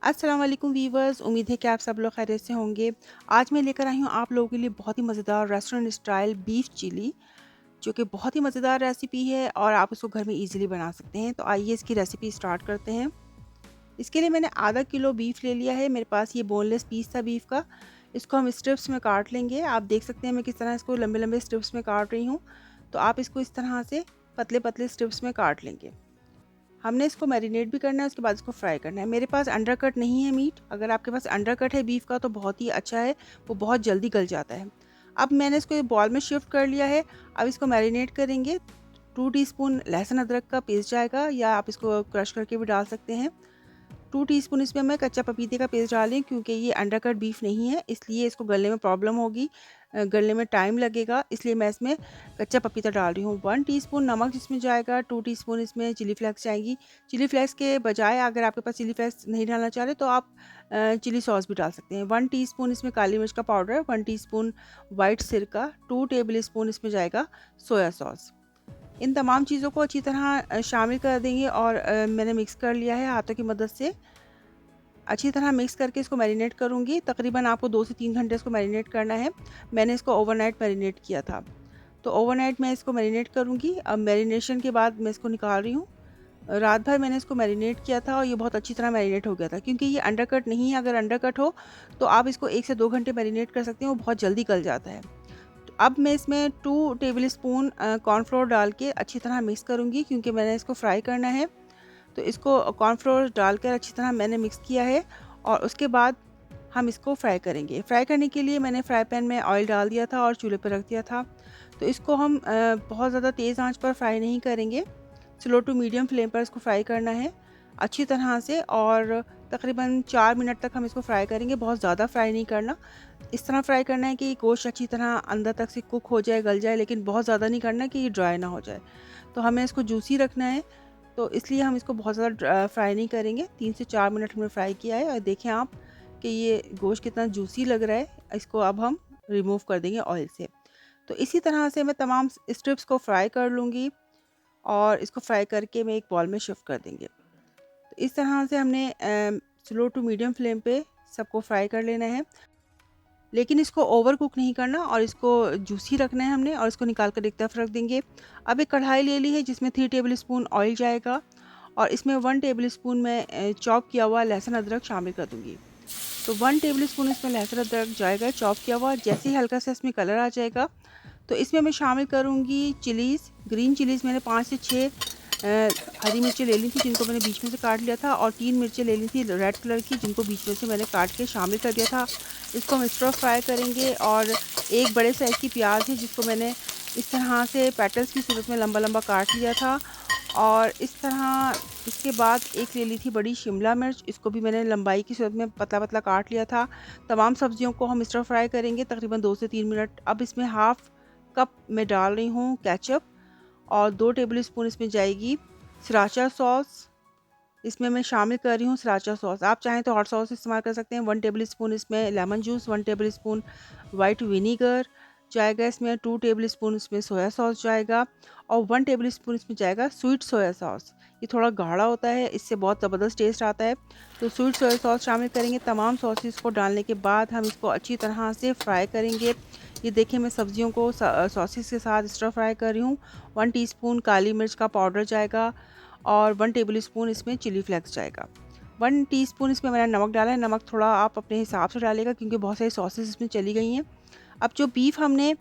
अस्सलाम वालेकुम वीवर्स, उम्मीद है कि आप सब लोग खैरियत से होंगे। आज मैं लेकर आई हूँ आप लोगों के लिए बहुत ही मज़ेदार रेस्टोरेंट स्टाइल बीफ चिली, जो कि बहुत ही मज़ेदार रेसिपी है और आप इसको घर में इजीली बना सकते हैं। तो आइए इसकी रेसिपी स्टार्ट करते हैं। इसके लिए मैंने आधा किलो बीफ ले लिया है। मेरे पास ये बोनलेस पीस था बीफ का। इसको हम स्ट्रिप्स में काट लेंगे। आप देख सकते हैं मैं किस तरह इसको लंबे लंबे स्ट्रिप्स में काट रही हूँ। तो आप इसको इस तरह से पतले पतले स्ट्रिप्स में काट लेंगे। हमने इसको मैरिनेट भी करना है, उसके बाद इसको फ्राई करना है। मेरे पास अंडरकट नहीं है मीट। अगर आपके पास अंडरकट है बीफ का तो बहुत ही अच्छा है, वो बहुत जल्दी गल जाता है। अब मैंने इसको एक बॉल में शिफ्ट कर लिया है। अब इसको मैरिनेट करेंगे। 2 टीस्पून लहसुन अदरक का पेस्ट जाएगा, या आप इसको क्रश करके भी डाल सकते हैं। 2 टीस्पून इसमें मैं कच्चा पपीते का पेस्ट डाल रही हूँ, क्योंकि ये अंडरकट बीफ नहीं है, इसलिए इसको गलने में प्रॉब्लम होगी, गलने में टाइम लगेगा, इसलिए मैं इसमें कच्चा पपीता डाल रही हूँ। 1 टीस्पून नमक इसमें जाएगा। 2 टीस्पून इसमें चिली फ्लेक्स जाएगी। चिली फ्लेक्स के बजाय अगर आपके पास चिली फ्लेक्स नहीं डालना चाह रहे तो आप चिली सॉस भी डाल सकते हैं। 1 टीस्पून इसमें काली मिर्च का पाउडर, 1 टीस्पून वाइट सिरका, 2 टेबल स्पून इसमें जाएगा सोया सॉस। इन तमाम चीज़ों को अच्छी तरह शामिल कर देंगे और मैंने मिक्स कर लिया है हाथों की मदद से। अच्छी तरह मिक्स करके इसको मैरिनेट करूँगी। तकरीबन आपको 2 से 3 घंटे इसको मैरिनेट करना है। मैंने इसको ओवरनाइट मैरिनेट किया था। तो ओवरनाइट मैं इसको मैरिनेट करूँगी। अब मैरिनेशन के बाद मैं इसको निकाल रही हूँ। रात भर मैंने इसको मैरिनेट किया था और ये बहुत अच्छी तरह मैरिनेट हो गया था, क्योंकि ये अंडरकट नहीं है। अगर अंडरकट हो तो आप इसको 1 से 2 घंटे मैरिनेट कर सकते हैं, वो बहुत जल्दी गल जाता है। तो अब मैं इसमें 2 टेबल स्पून कॉर्नफ्लोर डाल के अच्छी तरह मिक्स करूँगी, क्योंकि मैंने इसको फ्राई करना है। तो इसको कॉर्नफ्लोर डालकर अच्छी तरह मैंने मिक्स किया है और उसके बाद हम इसको फ्राई करेंगे। फ्राई करने के लिए मैंने फ्राई पैन में ऑयल डाल दिया था और चूल्हे पर रख दिया था। तो इसको हम बहुत ज़्यादा तेज़ आंच पर फ्राई नहीं करेंगे, स्लो टू मीडियम फ्लेम पर इसको फ्राई करना है अच्छी तरह से, और तकरीबन 4 मिनट तक हम इसको फ्राई करेंगे। बहुत ज़्यादा फ्राई नहीं करना, इस तरह फ्राई करना है कि गोश्त अच्छी तरह अंदर तक से कुक हो जाए, गल जाए, लेकिन बहुत ज़्यादा नहीं करना कि ये ड्राई ना हो जाए। तो हमें इसको जूसी रखना है, तो इसलिए हम इसको बहुत ज़्यादा फ्राई नहीं करेंगे। 3 से 4 मिनट हमने फ्राई किया है और देखें आप कि ये गोश्त कितना जूसी लग रहा है। इसको अब हम रिमूव कर देंगे ऑयल से। तो इसी तरह से मैं तमाम स्ट्रिप्स को फ्राई कर लूँगी और इसको फ्राई करके मैं एक बॉल में शिफ्ट कर देंगे। तो इस तरह से हमने स्लो टू मीडियम फ्लेम पे सबको फ्राई कर लेना है, लेकिन इसको ओवर कुक नहीं करना और इसको जूसी रखना है हमने, और इसको निकाल कर एक तरफ रख देंगे। अब एक कढ़ाई ले ली है जिसमें 3 टेबल स्पून ऑयल जाएगा और इसमें 1 टेबल स्पून मैं चॉप किया हुआ लहसुन अदरक शामिल कर दूँगी। तो 1 टेबल स्पून इसमें लहसुन अदरक जाएगा चॉप किया हुआ। जैसे ही हल्का सा इसमें कलर आ जाएगा तो इसमें मैं शामिल करूँगी चिलीज़। ग्रीन चिलीज़ मैंने 5 से 6 हरी मिर्चें ले ली थी, जिनको मैंने बीच में से काट लिया था, और 3 मिर्चें ले ली थी रेड कलर की, जिनको बीच में से मैंने काट के शामिल कर दिया था। इसको हम स्टर फ्राई करेंगे। और एक बड़े साइज़ की प्याज है जिसको मैंने इस तरह से पेटल्स की सूरत में लंबा लंबा काट लिया था। और इस तरह इसके बाद एक ले ली थी बड़ी शिमला मिर्च, इसको भी मैंने लंबाई की सूरत में पतला पतला काट लिया था। तमाम सब्जियों को हम स्टर फ्राई करेंगे तकरीबन 2 से 3 मिनट। अब इसमें हाफ़ कप मैं डाल रही हूँ केचप, और 2 टेबल स्पून इसमें जाएगी सराचा सॉस। इसमें मैं शामिल कर रही हूँ सराचा सॉस। आप चाहें तो हॉट सॉस इस्तेमाल कर सकते हैं। 1 टेबल स्पून इसमें lemon juice, 1 table spoon white vinegar जाएगा इसमें, 2 टेबल स्पून इसमें सोया सॉस जाएगा, और 1 टेबल स्पून इसमें जाएगा स्वीट सोया सॉस। ये थोड़ा गाढ़ा होता है, इससे बहुत ज़बरदस्त टेस्ट आता है। तो स्वीट सोया सॉस शामिल करेंगे। तमाम सॉसेस को डालने के बाद हम इसको अच्छी तरह से फ्राई करेंगे। ये देखिए मैं सब्जियों को सॉसेस के साथ स्टर फ्राई कर रही हूँ। 1 टीस्पून काली मिर्च का पाउडर जाएगा और 1 टेबल स्पून इसमें चिली फ्लेक्स जाएगा। 1 टीस्पून इसमें मैंने नमक डाला है। नमक थोड़ा आप अपने हिसाब से डालिएगा, क्योंकि बहुत सारी सॉसेस इसमें चली गई हैं। अब जो बीफ हमने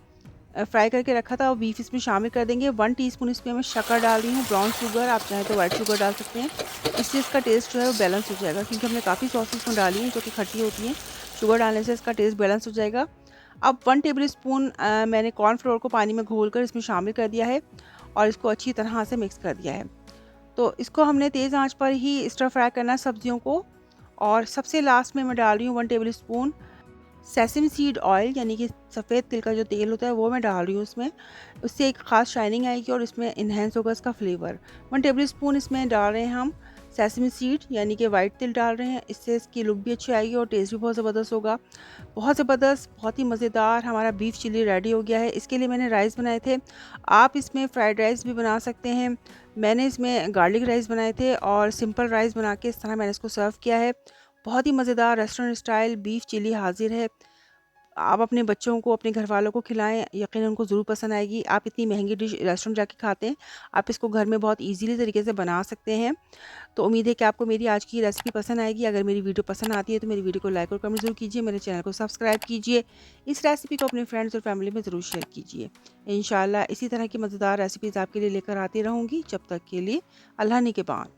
फ्राई करके रखा था वो बीफ इसमें शामिल कर देंगे। 1 टीस्पून इसमें मैं शक्कर डाल रही हूँ, ब्राउन शुगर। आप चाहें तो वाइट शुगर डाल सकते हैं। इससे इसका टेस्ट जो है वो बैलेंस हो जाएगा, क्योंकि हमने काफ़ी सॉसेस में डाली हैं जो कि खट्टी होती हैं। शुगर डालने से इसका टेस्ट बैलेंस हो जाएगा। अब 1 टेबल स्पून मैंने कॉर्नफ्लोर को पानी में घोलकर इसमें शामिल कर दिया है और इसको अच्छी तरह से मिक्स कर दिया है। तो इसको हमने तेज़ आंच पर ही स्टर फ्राई करना है सब्जियों को। और सबसे लास्ट में मैं डाल रही हूँ 1 table spoon sesame seed oil, यानी कि सफ़ेद तिल का जो तेल होता है वो मैं डाल रही हूँ इसमें। उससे एक ख़ास शाइनिंग आएगी और इसमें इन्हेंस होगा इसका फ्लेवर। 1 टेबल स्पून इसमें डाल रहे हैं हम सेसमी सीड, यानी कि वाइट तिल डाल रहे हैं। इससे इसकी लुक भी अच्छी आएगी और टेस्ट भी बहुत ज़बरदस्त होगा। बहुत ज़बरदस्त, बहुत ही मज़ेदार हमारा बीफ चिली रेडी हो गया है। इसके लिए मैंने राइस बनाए थे। आप इसमें फ्राइड राइस भी बना सकते हैं। मैंने इसमें गार्लिक राइस बनाए थे और सिंपल राइस बना के इस तरह मैंने इसको सर्व किया है। बहुत ही मज़ेदार रेस्टोरेंट स्टाइल बीफ चिली हाज़िर है। आप अपने बच्चों को, अपने घरवालों को खिलाएँ, यकीनन उनको ज़रूर पसंद आएगी। आप इतनी महँगी डिश रेस्टोरेंट जाके खाते हैं, आप इसको घर में बहुत ईज़िली तरीके से बना सकते हैं। तो उम्मीद है कि आपको मेरी आज की रेसिपी पसंद आएगी। अगर मेरी वीडियो पसंद आती है तो मेरी वीडियो को लाइक और कमेंट ज़रूर कीजिए। मेरे चैनल को सब्सक्राइब कीजिए। इस रेसिपी को अपने फ्रेंड्स और फैमिली में ज़रूर शेयर कीजिए। इंशाल्लाह इसी तरह की मज़ेदार रेसिपीज़ आपके लिए लेकर आती रहूँगी। जब तक के लिए अल्लाह निगहबान।